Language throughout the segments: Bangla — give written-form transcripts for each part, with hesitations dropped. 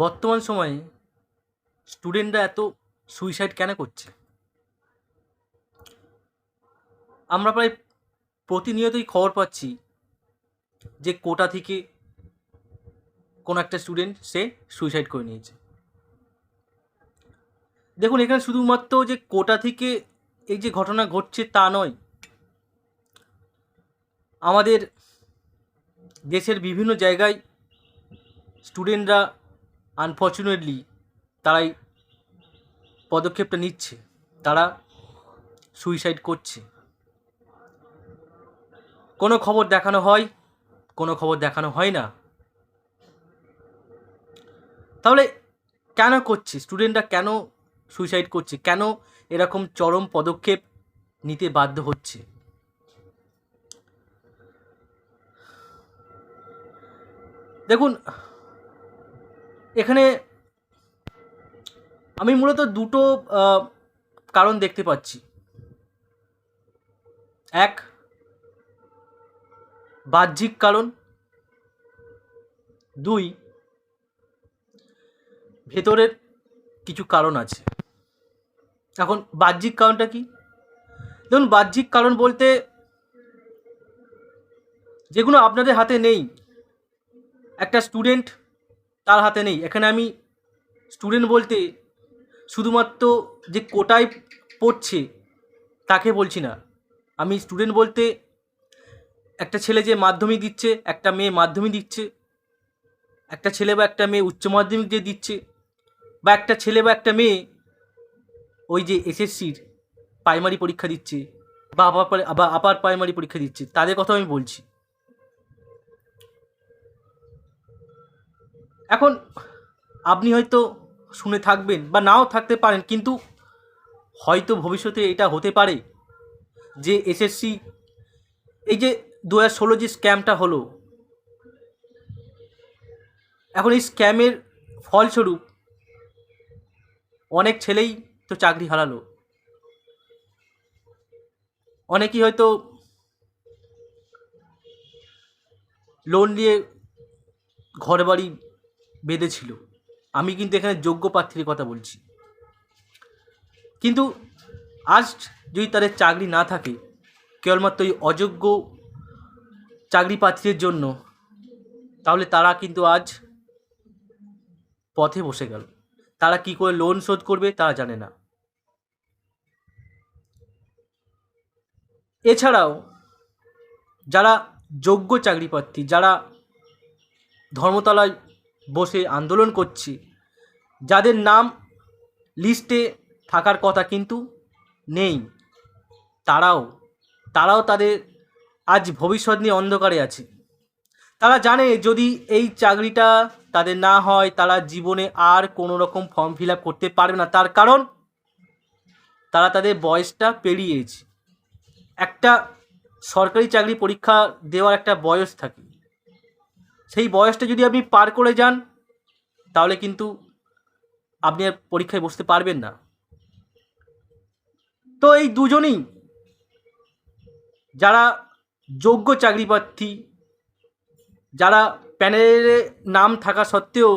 বর্তমান সময়ে স্টুডেন্টরা এত সুইসাইড কেন করছে? আমরা প্রায় প্রতিনিয়তই খবর পাচ্ছি যে কোটা থেকে কোনো একটা স্টুডেন্ট সে সুইসাইড করে নিয়েছে। দেখুন, এখানে শুধুমাত্র যে কোটা থেকে এই যে ঘটনা ঘটছে তা নয়, আমাদের দেশের বিভিন্ন জায়গায় স্টুডেন্টরা আনফর্চুনেটলি তারাই পদক্ষেপটা নিচ্ছে, তারা সুইসাইড করছে। কোনো খবর দেখানো হয়, কোনো খবর দেখানো হয় না। তাহলে কেন করছে স্টুডেন্টরা, কেন সুইসাইড করছে, কেন এরকম চরম পদক্ষেপ নিতে বাধ্য হচ্ছে? দেখুন, এখানে আমি মূলত দুটো কারণ দেখতে পাচ্ছি। এক, বাহ্যিক কারণ। দুই, ভেতরের কিছু কারণ আছে। এখন বাহ্যিক কারণটা কি? দেখুন, বাহ্যিক কারণ বলতে যেগুলো আপনাদের হাতে নেই, একটা স্টুডেন্ট তার হাতে নেই। এখানে আমি স্টুডেন্ট বলতে শুধুমাত্র যে কোটায় পড়ছে তাকে বলছি না। আমি স্টুডেন্ট বলতে একটা ছেলে যে মাধ্যমিক দিচ্ছে, একটা মেয়ে মাধ্যমিক দিচ্ছে, একটা ছেলে বা একটা মেয়ে উচ্চ মাধ্যমিক যে দিচ্ছে, বা একটা ছেলে বা একটা মেয়ে ওই যে এসএসসির প্রাইমারি পরীক্ষা দিচ্ছে বা আপার প্রাইমারি পরীক্ষা দিচ্ছে, তাদের কথা আমি বলছি। এখন আপনি হয়তো শুনে থাকবেন বা নাও থাকতে পারেন, কিন্তু হয়তো ভবিষ্যতে এটা হতে পারে যে এসএসসি এই যে 2016 যে স্ক্যামটা হলো, এখন এই স্ক্যামের ফলস্বরূপ অনেক ছেলেই তো চাকরি হারালো। অনেকেই হয়তো লোন নিয়ে ঘর বাড়ি বেঁধেছিল। আমি কিন্তু এখানে যোগ্য প্রার্থীর কথা বলছি। কিন্তু আজ যদি তাদের চাকরি না থাকে, কেবলমাত্র ওই অযোগ্য চাকরি প্রার্থীদের জন্য, তাহলে তারা কিন্তু আজ পথে বসে গেল। তারা কি করে লোন শোধ করবে তারা জানে না। এছাড়াও যারা যোগ্য চাকরি প্রার্থী, যারা ধর্মতলায় বসে আন্দোলন করছে, যাদের নাম লিস্টে থাকার কথা কিন্তু নেই, তারাও তাদের আজ ভবিষ্যৎ নিয়ে অন্ধকারে আছে। তারা জানে যদি এই চাকরিটা তাদের না হয়, তারা জীবনে আর কোনো রকম ফর্ম ফিল আপ করতে পারবে না। তার কারণ তারা তাদের বয়সটা পেরিয়েছে। একটা সরকারি চাকরি পরীক্ষা দেওয়ার একটা বয়স থাকে, সেই বয়সটা যদি আপনি পার করে যান, তাহলে কিন্তু আপনি আর পরীক্ষায় বসতে পারবেন না। তো এই দুজনেই, যারা যোগ্য চাকরি প্রার্থী, যারা প্যানেলে নাম থাকা সত্ত্বেও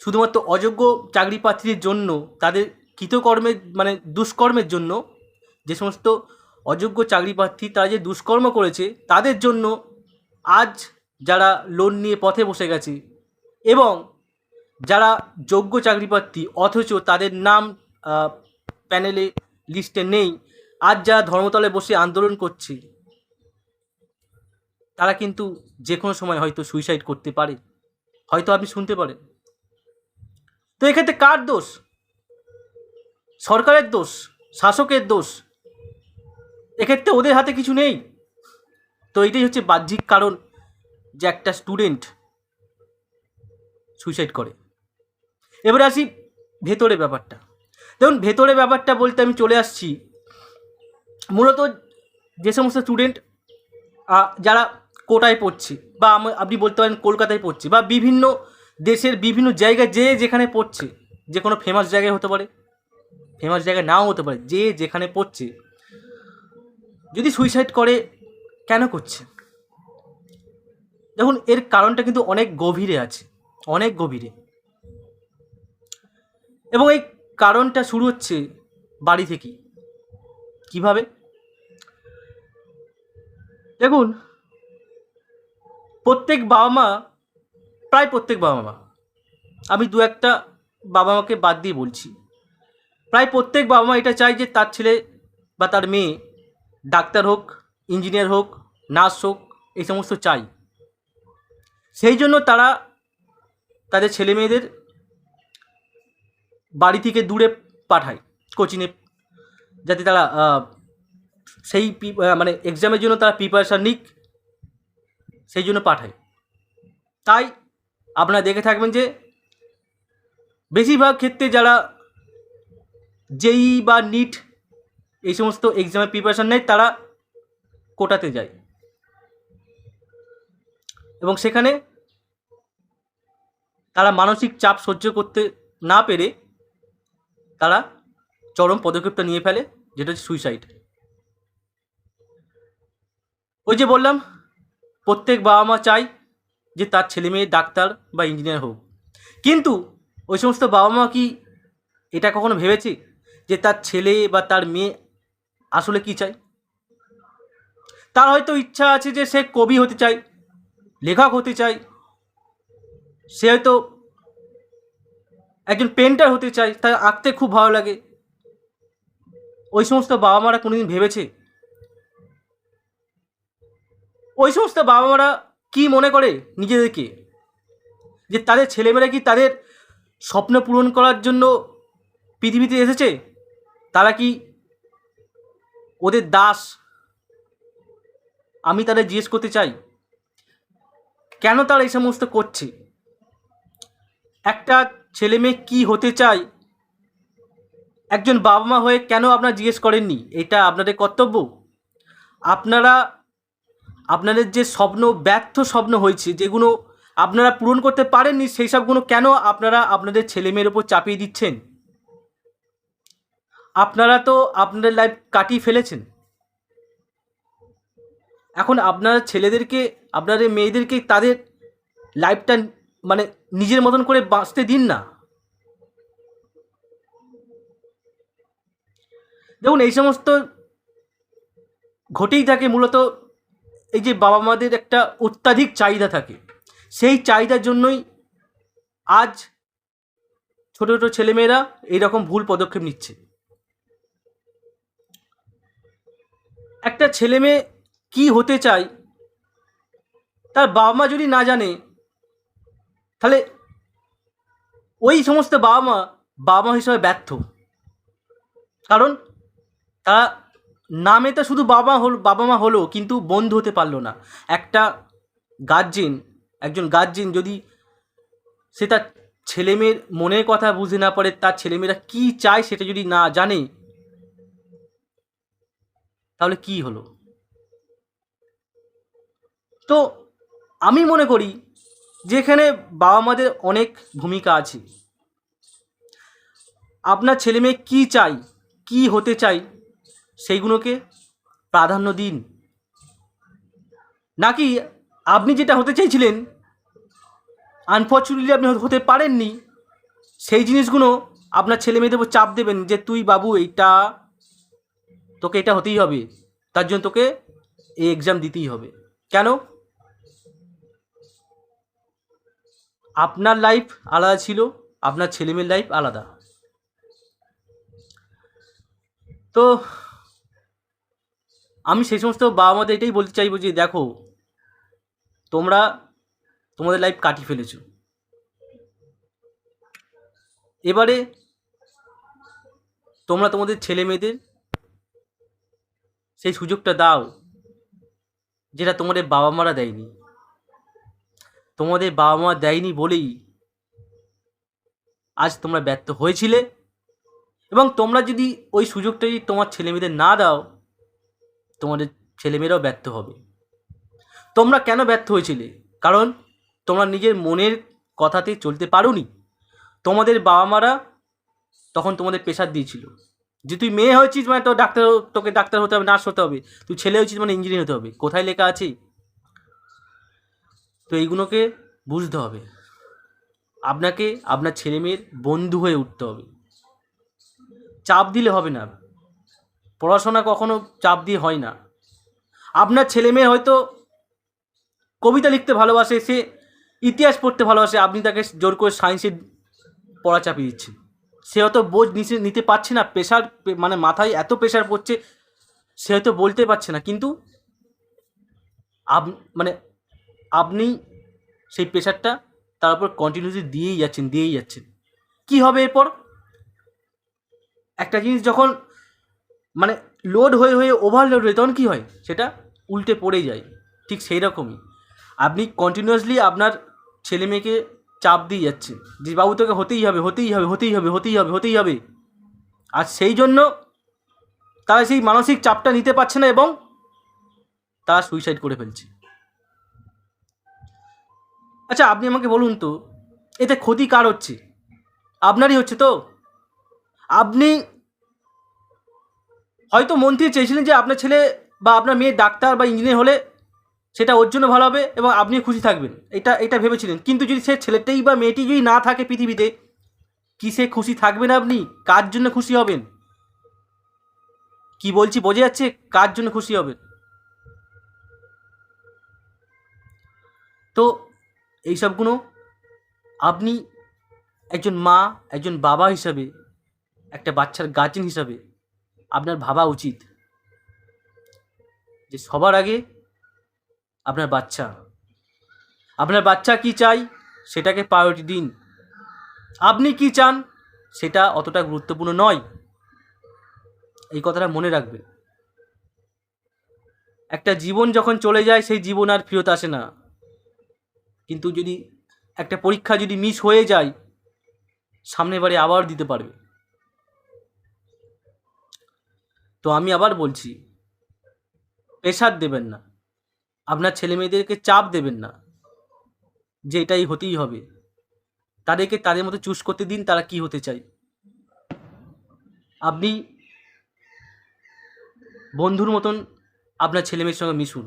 শুধুমাত্র অযোগ্য চাকরি প্রার্থীদের জন্য, তাদের কৃতকর্মের মানে দুষ্কর্মের জন্য, যে সমস্ত অযোগ্য চাকরি প্রার্থী তারা যে দুষ্কর্ম করেছে তাদের জন্য আজ যারা লোন নিয়ে পথে বসে গেছে, এবং যারা যোগ্য চাকরি প্রার্থী অথচ তাদের নাম প্যানেলে লিস্টে নেই, আজ যারা ধর্মতলায় বসে আন্দোলন করছে, তারা কিন্তু যে কোনো সময় হয়তো সুইসাইড করতে পারে, হয়তো আপনি শুনতে পারেন। তো এক্ষেত্রে কার দোষ? সরকারের দোষ? শাসকের দোষ? এক্ষেত্রে ওদের হাতে কিছু নেই। তো এটাই হচ্ছে বাহ্যিক কারণ যে একটা স্টুডেন্ট সুইসাইড করে। এবারে আসি ভেতরে ব্যাপারটা। দেখুন, ভেতরে ব্যাপারটা বলতে আমি চলে আসছি মূলত যে সমস্ত স্টুডেন্ট যারা কোটায় পড়ছে, বা আপনি বলতে পারেন কলকাতায় পড়ছে, বা বিভিন্ন দেশের বিভিন্ন জায়গায় যে যেখানে পড়ছে, যে কোনো ফেমাস জায়গায় হতে পারে, ফেমাস জায়গায় নাও হতে পারে, যে যেখানে পড়ছে, যদি সুইসাইড করে, কেন করছে? দেখুন, এর কারণটা কিন্তু অনেক গভীরে আছে, অনেক গভীরে। এবং এই কারণটা শুরু হচ্ছে বাড়ি থেকেই। কিভাবে? দেখুন, প্রত্যেক বাবা মা, প্রায় প্রত্যেক বাবা মা, আমি দু একটা বাবা মাকে বাদ দিয়ে বলছি, প্রায় প্রত্যেক বাবা মা এটা চায় যে তার ছেলে বা তার মেয়ে ডাক্তার হোক, ইঞ্জিনিয়ার হোক, নার্স হোক, এই সমস্ত চাই। সেই জন্য তারা তাদের ছেলে মেয়েদের বাড়ি থেকে দূরে পাঠায় কোচিংয়ে, যাতে তারা সেই মানে এক্সামের জন্য তারা প্রিপারেশান নিক, সেই জন্য পাঠায়। তাই আপনারা দেখে থাকবেন যে বেশিরভাগ ক্ষেত্রে যারা জেই বা নিট এই সমস্ত এক্সামের প্রিপারেশান নেয় তারা কোটাতে যায়, এবং সেখানে তারা মানসিক চাপ সহ্য করতে না পেরে তারা চরম পদক্ষেপটা নিয়ে ফেলে, যেটা হচ্ছে সুইসাইড। ওই যে বললাম, প্রত্যেক বাবা মা চায় যে তার ছেলে মেয়ে ডাক্তার বা ইঞ্জিনিয়ার হোক, কিন্তু ওই সমস্ত বাবা মা কি এটা কখনো ভেবেছে যে তার ছেলে বা তার মেয়ে আসলে কি চায়? তার হয়তো ইচ্ছা আছে যে সে কবি হতে চায়, লেখক হতে চায়, সে হয়তো একজন পেন্টার হতে চায়, তার আঁকতে খুব ভালো লাগে। ওই সমস্ত বাবা মারা কোনোদিন ভেবেছে? ওই সমস্ত বাবা মারা কি মনে করে নিজেদেরকে, যে তাদের ছেলেমেয়েরা কি তাদের স্বপ্ন পূরণ করার জন্য পৃথিবীতে এসেছে? তারা কি ওদের দাস? আমি তাদের জিজ্ঞেস করতে চাই, কেন তারা এই সমস্ত করছে? একটা ছেলে মেয়ে কী হতে চায় একজন বাবা মা হয়ে কেন আপনারা জিজ্ঞেস করেননি? এটা আপনাদের কর্তব্য। আপনারা আপনাদের যে স্বপ্ন, ব্যর্থ স্বপ্ন হয়েছে, যেগুলো আপনারা পূরণ করতে পারেননি, সেই সবগুলো কেন আপনারা আপনাদের ছেলেমেয়ের ওপর চাপিয়ে দিচ্ছেন? আপনারা তো আপনাদের লাইফ কাটিয়ে ফেলেছেন, এখন আপনারা ছেলেদেরকে, আপনাদের মেয়েদেরকে তাদের লাইফটা মানে নিজের মতন করে বাঁচতে দিন না। দেখুন, এই সমস্ত ঘটেই থাকে মূলত এই যে বাবা মাদের একটা অত্যাধিক চাহিদা থাকে, সেই চাহিদার জন্যই আজ ছোটো ছোটো ছেলেমেয়েরা এইরকম ভুল পদক্ষেপ নিচ্ছে। একটা ছেলে মেয়ে কী হতে চায় তার বাবা মা যদি না জানে, তাহলে ওই সমস্ত বাবা মা হিসাবে ব্যর্থ। কারণ তারা নামে তো শুধু বাবা মা হলো, কিন্তু বন্ধু হতে পারলো না। একটা গার্জেন, একজন গার্জেন যদি সে তার ছেলেমেয়ের মনের কথা বুঝতে না পারে, তার ছেলেমেয়েরা কী চায় সেটা যদি না জানে, তাহলে কি হলো? তো আমি মনে করি যে এখানে বাবা মাদের অনেক ভূমিকা আছে। আপনার ছেলে মেয়ে কী চাই, কী হতে চাই, সেইগুলোকে প্রাধান্য দিন। নাকি আপনি যেটা হতে চাইছিলেন, আনফর্চুনেটলি আপনি হতে পারেননি, সেই জিনিসগুলো আপনার ছেলে মেয়েদের উপর চাপ দেবেন যে তুই বাবু এইটা, তোকে এটা হতেই হবে, তার জন্য তোকে এই এক্সাম দিতেই হবে। কেন? আপনার লাইফ আলাদা ছিল, আপনার ছেলেমেয়ের লাইফ আলাদা। তো আমি সেই সমস্ত বাবা মাদের এটাই বলতে চাইবো যে দেখো, তোমরা তোমাদের লাইফ কাটিয়ে ফেলেছো, এবারে তোমরা তোমাদের ছেলে মেয়েদের সেই সুযোগটা দাও যেটা তোমাদের বাবা মারা দেয়নি। তোমাদের বাবা মা দেয়নি বলেই আজ তোমরা ব্যর্থ হয়েছিলে, এবং তোমরা যদি ওই সুযোগটা যদি তোমার ছেলেমেয়েদের না দাও, তোমাদের ছেলেমেয়েরাও ব্যর্থ হবে। তোমরা কেন ব্যর্থ হয়েছিলে? কারণ তোমরা নিজের মনের কথাতে চলতে পারোনি। তোমাদের বাবা মারা তখন তোমাদের প্রেশার দিয়েছিল যে তুই মেয়ে হয়েছিস মানে তোকে ডাক্তার হতে হবে, নার্স হতে হবে, তুই ছেলে হয়েছিস মানে ইঞ্জিনিয়ার হতে হবে। কোথায় লেখা আছে? তো এইগুলোকে বুঝতে হবে। আপনাকে আপনার ছেলে মেয়ের বন্ধু হয়ে উঠতে হবে। চাপ দিলে হবে না। পড়াশোনা কখনো চাপ দিয়ে হয় না। আপনার ছেলে মেয়ে হয়তো কবিতা লিখতে ভালোবাসে, সে ইতিহাস পড়তে ভালোবাসে, আপনি তাকে জোর করে সায়েন্সের পড়া চাপিয়ে দিচ্ছেন। সে হয়তো বোঝ নিতে পারছে না, প্রেশার মানে মাথায় এত প্রেশার পড়ছে, সে হয়তো বলতে পারছে না, কিন্তু মানে আপনি সেই প্রেশারটা তার উপর কন্টিনিউসলি দিয়েই যাচ্ছেন। কি হবে এরপর? একটা জিনিস যখন মানে লোড হয়ে হয়ে ওভারলোড হয়ে তখন কী হয়, সেটা উল্টে পড়ে যায়। ঠিক সেই রকমই আপনি কন্টিনিউয়াসলি আপনার ছেলে মেয়েকে চাপ দিয়ে যাচ্ছেন যে বাবু তোকে হতেই হবে। আর সেই জন্য তারা সেই মানসিক চাপটা নিতে পারছে না এবং তারা সুইসাইড করে ফেলছে। আচ্ছা, আপনি আমাকে বলুন তো, এতে ক্ষতি কার হচ্ছে? আপনারই হচ্ছে তো। আপনি হয়তো মন থেকে চেয়েছিলেন যে আপনার ছেলে বা আপনার মেয়ে ডাক্তার বা ইঞ্জিনিয়ার হলে সেটা ওর জন্য ভালো হবে এবং আপনিও খুশি থাকবেন, এটা ভেবেছিলেন। কিন্তু যদি সে ছেলেটাই বা মেয়েটি যদি না থাকে পৃথিবীতে, কি সে খুশি থাকবেন? আপনি কার জন্য খুশি হবেন? কি বলছি বোঝা যাচ্ছে? কার জন্য খুশি হবেন? তো এইসবগুলো আপনি একজন মা, একজন বাবা হিসাবে, একটা বাচ্চার গার্জেন হিসাবে আপনার ভাবা উচিত যে সবার আগে আপনার বাচ্চা কি চাই সেটাকে প্রায়োরিটি দিন। আপনি কি চান সেটা অতটা গুরুত্বপূর্ণ নয়, এই কথাটা মনে রাখবেন। একটা জীবন যখন চলে যায় সেই জীবন আর ফেরত আসে না, কিন্তু যদি একটা পরীক্ষা যদি মিস হয়ে যায়, সামনের বারে আবার দিতে পারবে। তো আমি আবার বলছি, প্রেশার দেবেন না, আপনার ছেলে মেয়েদেরকে চাপ দেবেন না যে এটাই হতেই হবে। তাদেরকে তাদের মতো চুজ করতে দিন তারা কি হতে চায়। আপনি বন্ধুর মতন আপনার ছেলে মেয়ের সঙ্গে মিশুন,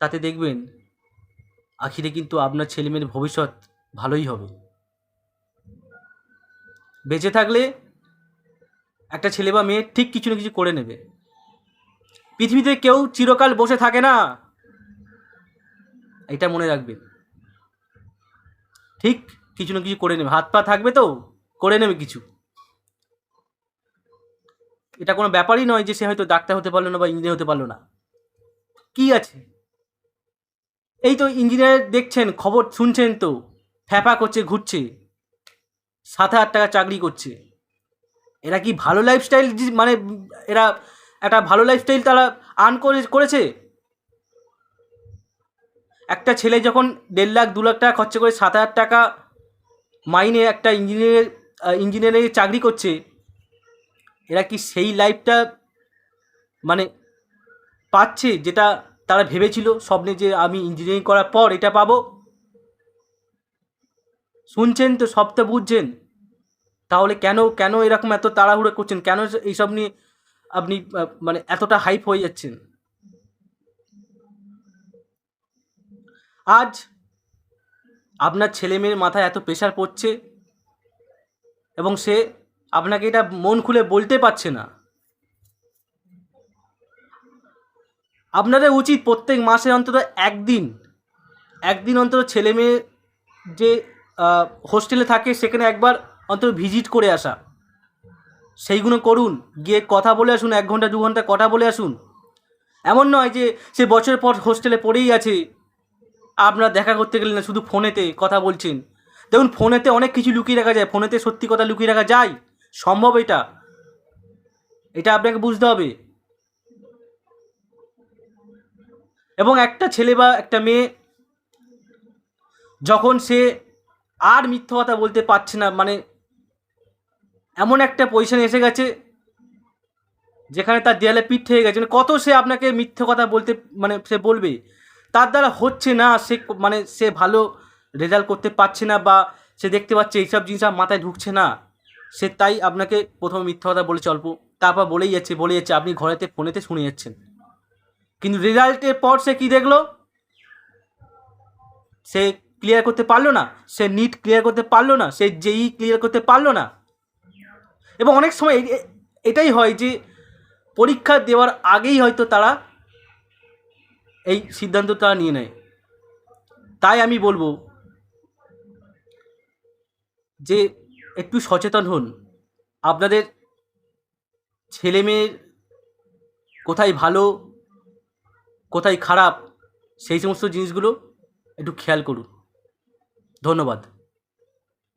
তাতে দেখবেন আখিরে কিন্তু আপনার ছেলে মেয়ের ভবিষ্যৎ ভালোই হবে। বেঁচে থাকলে একটা ছেলে বা মেয়ে ঠিক কিছু না কিছু করে নেবে। পৃথিবীতে কেউ চিরকাল বসে থাকে না, এটা মনে রাখবেন। ঠিক কিছু না কিছু করে নেবে, হাত পা থাকবে তো করে নেবে কিছু। এটা কোনো ব্যাপারই নয় যে সে হয়তো ডাক্তার হতে পারলো না বা ইঞ্জিনিয়ার হতে পারলো না। কি আছে, এই তো ইঞ্জিনিয়ার দেখছেন, খবর শুনছেন তো, ফ্যাপা করছে, ঘুরছে, 7,000 টাকা চাকরি করছে। এরা কি ভালো লাইফস্টাইল, মানে এরা একটা ভালো লাইফস্টাইল তারা আর্ন করেছে? একটা ছেলে যখন 1.5 লাখ 2 লাখ টাকা খরচা করে 7,000 টাকা মাইনে একটা ইঞ্জিনিয়ারিং চাকরি করছে, এরা কি সেই লাইফটা মানে পাচ্ছে যেটা তারা ভেবেছিল স্বপ্নে, যে আমি ইঞ্জিনিয়ারিং করার পর এটা পাবো? শুনছেন তো, সব তো বুঝছেন। তাহলে কেন এরকম এত তাড়াহুড়ো করছেন? কেন এইসব নিয়ে আপনি মানে এতটা হাইপ হয়ে যাচ্ছেন? আজ আপনার ছেলে মেয়ের মাথায় এত প্রেশার পড়ছে এবং সে আপনাকে এটা মন খুলে বলতে পারছে না। আপনাদের উচিত প্রত্যেক মাসে অন্তত একদিন অন্তত ছেলে মেয়ে যে হোস্টেলে থাকে সেখানে একবার অন্তত ভিজিট করে আসা। সেইগুলো করুন, গিয়ে কথা বলে আসুন, 1 ঘন্টা 2 ঘন্টা কথা বলে আসুন। এমন নয় যে সে বছরের পর হোস্টেলে পড়েই আছে, আপনারা দেখা করতে গেলে না, শুধু ফোনেতে কথা বলছেন। দেখুন, ফোনেতে অনেক কিছু লুকিয়ে রাখা যায়, ফোনেতে সত্যি কথা লুকিয়ে রাখা যায়, সম্ভব এটা আপনাকে বুঝতে হবে। এবং একটা ছেলে বা একটা মেয়ে যখন সে আর মিথ্যা কথা বলতে পারছে না, মানে এমন একটা পজিশনে এসে গেছে যেখানে তার দেয়ালে পিঠ হয়ে গেছে, কত সে আপনাকে মিথ্যে কথা বলতে মানে সে বলবে, তার দ্বারা হচ্ছে না, সে ভালো রেজাল্ট করতে পারছে না, বা সে দেখতে পাচ্ছে এইসব জিনিস আর মাথায় ঢুকছে না, সে তাই আপনাকে প্রথমে মিথ্যা কথা বলেছে অল্প, তারপর বলেই যাচ্ছে, আপনি ঘরেতে ফোনেতে শুনে যাচ্ছেন। কিন্তু রেজাল্টের পর সে কী দেখলো? সে ক্লিয়ার করতে পারলো না, সে নিট ক্লিয়ার করতে পারলো না, সে জেই ক্লিয়ার করতে পারলো না। এবং অনেক সময় এটাই হয় যে পরীক্ষা দেওয়ার আগেই হয়তো তারা এই সিদ্ধান্তটা নিয়ে নেয়। তাই আমি বলবো যে একটু সচেতন হন, আপনাদের ছেলেমেয়ের কোথায় ভালো কোথায় খারাপ সেই সমস্ত জিনিসগুলো একটু খেয়াল করুন। ধন্যবাদ।